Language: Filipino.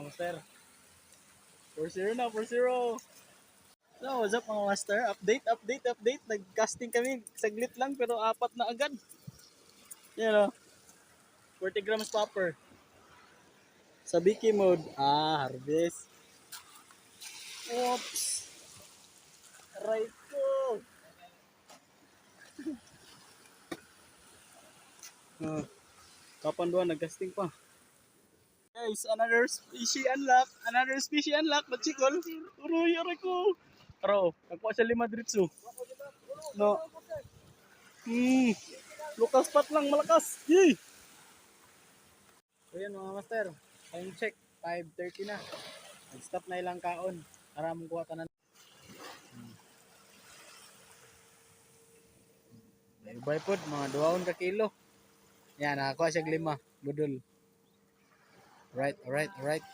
master. 4-0 na, 4-0. So, what's up mga master? Update. Nag-casting kami. Saglit lang pero 4 na agad. Yan o. 40 grams popper. Sa Biki mode. Harvest. Oops. Right ko. Kapan doon, nag-casting pa. Guys, another species unlock. Matsikol. Uroy ko. Pero, nagkuha siya 5 dritso. No. Local spot lang, malakas. Yay! So yan mga master. Time check. 5:30 na. Nag-stop na ilang kaon. Para mong kuha tanan. Ubay pod, mga 2 ka kilo. Yan, nakakuha siya 5. Budol. Alright.